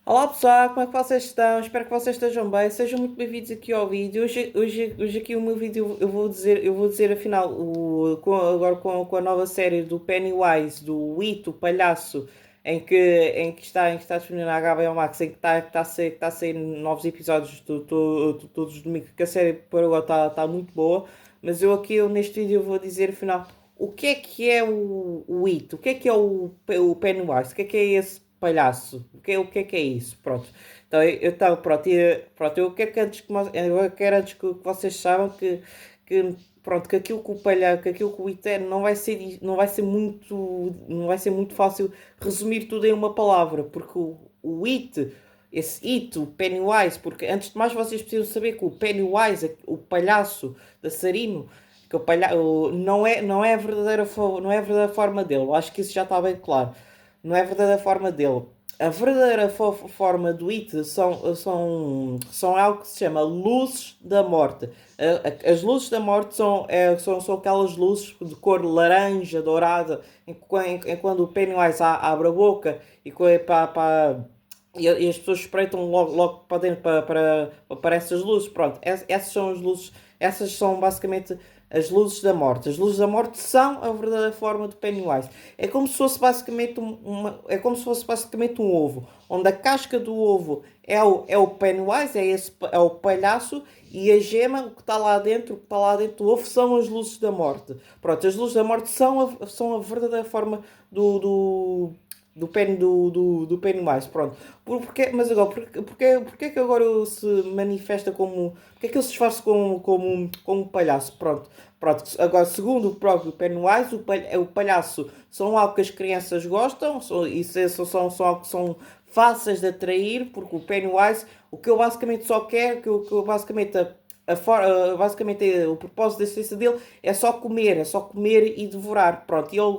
Olá pessoal, como é que vocês estão? Espero que vocês estejam bem. Sejam muito bem-vindos aqui ao vídeo. Hoje aqui o meu vídeo eu vou dizer afinal, agora com a nova série do Pennywise, do It, o palhaço, em que está disponível na HBO Max, em que está a sair novos episódios todos os domingos, que a série por agora está muito boa. Mas neste vídeo eu vou dizer afinal que é o It, o que é o Pennywise, o que é esse palhaço, o que é isso, pronto. Pronto, eu quero antes que vocês saibam pronto, que aquilo que que aquilo que o It é, não vai ser muito fácil resumir tudo em uma palavra, porque o It, esse It, o Pennywise, porque antes de mais vocês precisam saber que o Pennywise, o palhaço dançarino, que não é a verdadeira forma dele. Eu acho que isso já está bem claro. Não é a verdadeira forma dele. A verdadeira forma do It são algo que se chama luzes da morte. As luzes da morte são aquelas luzes de cor laranja, dourada, em quando o Pennywise abre a boca e as pessoas espreitam logo para dentro para essas luzes. Pronto, essas são as luzes, essas são basicamente as luzes da morte. As luzes da morte são a verdadeira forma de Pennywise. É como se fosse basicamente um ovo, onde a casca do ovo é o Pennywise, é o palhaço, e a gema, o que está lá dentro do ovo, são as luzes da morte. Pronto, as luzes da morte são a verdadeira forma do Pennywise. Pronto. Mas agora, porque que agora ele se manifesta como. Porque é que ele se disfarça como um palhaço? Pronto. Agora, segundo o próprio Pennywise, o palhaço são algo que as crianças gostam, são algo que são fáceis de atrair, porque o Pennywise, o que eu basicamente só quero, que eu basicamente. Basicamente o propósito da existência dele é só comer e devorar. Pronto, eu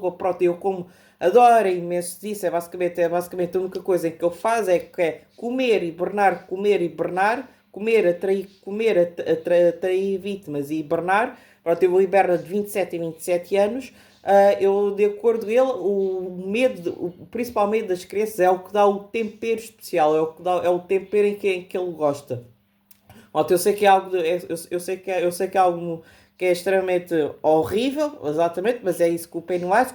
como adoro imenso disso, é basicamente a única coisa que ele faz é comer e hibernar, atrair vítimas e hibernar. Pronto, ele hiberna de 27 em 27 anos. De acordo com ele, o principal medo das crianças é o que dá o tempero especial, é o tempero em que ele gosta. Malta, eu sei que é algo eu sei que é algo que é extremamente horrível, exatamente, mas é isso que o Pennywise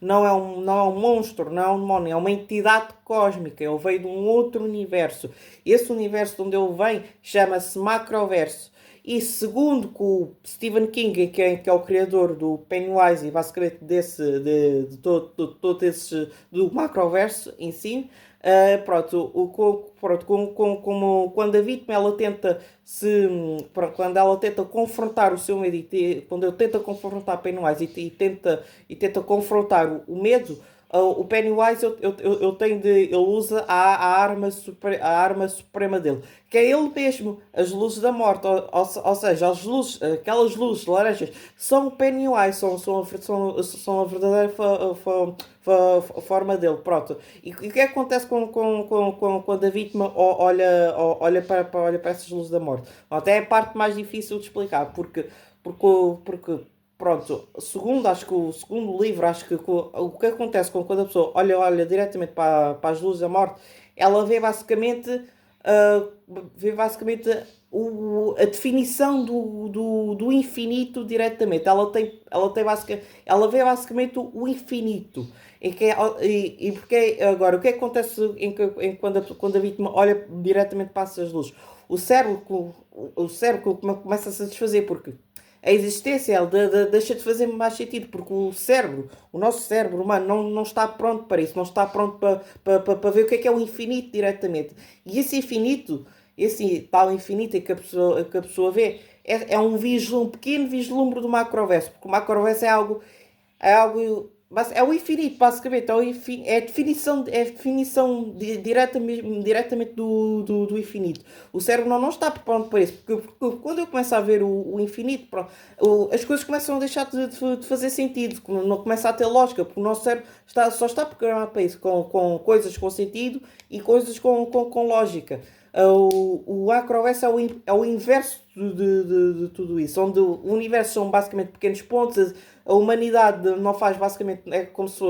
não é um monstro, não é um demónio, é uma entidade cósmica, ele veio de um outro universo. Esse universo de onde ele vem chama-se Macroverso. E segundo que o Stephen King, que é o criador do Pennywise e basicamente de todo esse, do macroverso em si, pronto, quando a vítima ela tenta quando ela tenta confrontar o seu medo quando ele tenta confrontar Pennywise e tenta confrontar o medo, o Pennywise ele usa a arma suprema dele, que é ele mesmo, as luzes da morte, ou seja, aquelas luzes laranjas são o Pennywise, são a verdadeira forma dele, pronto. E o que é que acontece quando a vítima olha para essas luzes da morte? Até é a parte mais difícil de explicar, porque, porque pronto, acho que o segundo livro, acho que o que acontece quando a pessoa olha diretamente para as luzes da morte, ela ah, vê basicamente a definição do infinito diretamente. Ela vê basicamente o infinito. E porque agora, o que acontece quando a vítima olha diretamente para essas luzes? O cérebro começa a se desfazer, porque a existência ela deixa de fazer mais sentido, porque o nosso cérebro humano não está pronto para isso, não está pronto para ver o que é o infinito diretamente. E esse tal infinito em que a pessoa vê, é um pequeno vislumbre do macroverso, porque o macroverso é o infinito, basicamente. É a definição diretamente do infinito. O cérebro não está pronto para isso, porque quando eu começo a ver o infinito, pronto, as coisas começam a deixar de fazer sentido, não começa a ter lógica, porque o nosso cérebro só está programado para isso, com coisas com sentido e coisas com lógica. O Acroverso é o inverso de tudo isso, onde o universo são basicamente pequenos pontos, a humanidade não faz basicamente, é como se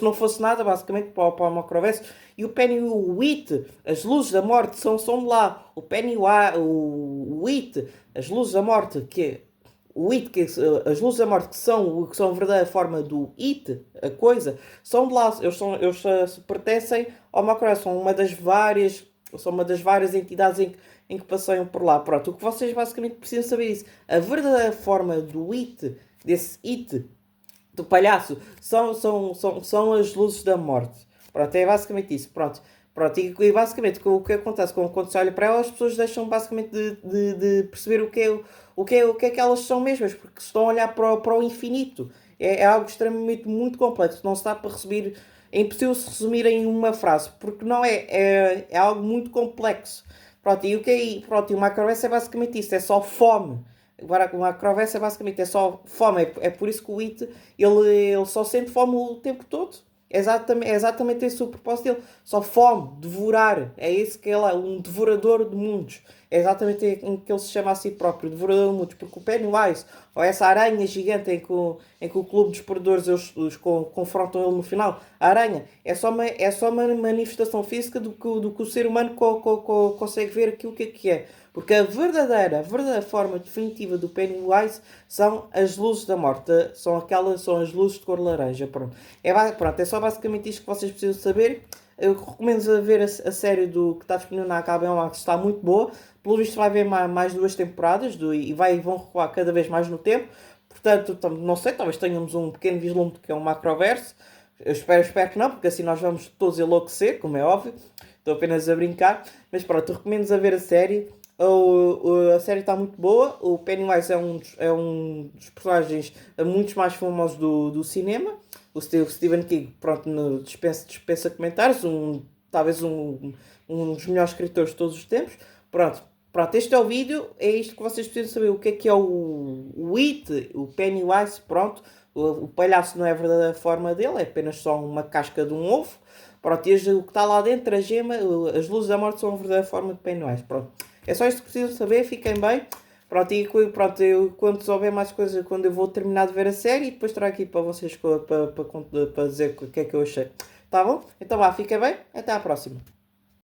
não fosse nada, basicamente, para o Macroverso. E o Penny e o Wheat, as luzes da morte, são de lá. O Penny e o Wheat, as luzes da morte, o It, as luzes da morte que são a verdadeira forma do It, a coisa, são de lá. Eles pertencem ao Macroverso, são uma das várias entidades em que passeiam por lá. Pronto, o que vocês basicamente precisam saber é isso. A verdadeira forma do It, desse It, do palhaço, são as luzes da morte. Pronto, é basicamente isso. Pronto. Pronto, e basicamente o que acontece quando se olha para elas, as pessoas deixam basicamente de perceber o que é que elas são mesmas, porque estão a olhar para o infinito. É algo extremamente muito complexo, não se dá para resumir, é impossível se resumir em uma frase, porque não é algo muito complexo. Pronto, e pronto, e uma Macroverso é basicamente isso, é só fome. Agora, uma Macroverso é basicamente só fome, é por isso que o It, ele só sente fome o tempo todo. É exatamente esse o propósito dele. Só fome, devorar. É esse que ele é, um devorador de mundos. É exatamente em que ele se chama a si próprio, devorador de mundos. Porque o Pennywise, ou essa aranha gigante em que o clube dos predadores eles confrontam ele no final, a aranha é só uma manifestação física do que o ser humano consegue ver aquilo que é. Porque a verdadeira forma definitiva do Pennywise são as luzes da morte. São as luzes de cor laranja. Pronto. Pronto, é só basicamente isto que vocês precisam saber. Eu recomendo a ver a série que está disponível na HBO Max, está muito boa. Pelo visto vai haver mais duas temporadas e vão recuar cada vez mais no tempo. Portanto, não sei, talvez tenhamos um pequeno vislumbre que é um Macroverso. Eu espero que não, porque assim nós vamos todos enlouquecer, como é óbvio. Estou apenas a brincar. Mas pronto, eu recomendo a ver a série. A série está muito boa. O Pennywise é um dos personagens muito mais famosos do cinema. O Stephen King, pronto, dispensa comentários. Talvez um dos melhores escritores de todos os tempos. Pronto, este é o vídeo. É isto que vocês precisam saber. O que é o It, o Pennywise. Pronto, o palhaço não é a verdadeira forma dele, é apenas só uma casca de um ovo. Pronto, e o que está lá dentro, a gema, as luzes da morte são a verdadeira forma de Pennywise. Pronto. É só isto que precisam saber, fiquem bem. Pronto, eu quando souber mais coisas, quando eu vou terminar de ver a série, e depois trago aqui para vocês para dizer o que é que eu achei. Tá bom? Então vá, fiquem bem, até à próxima.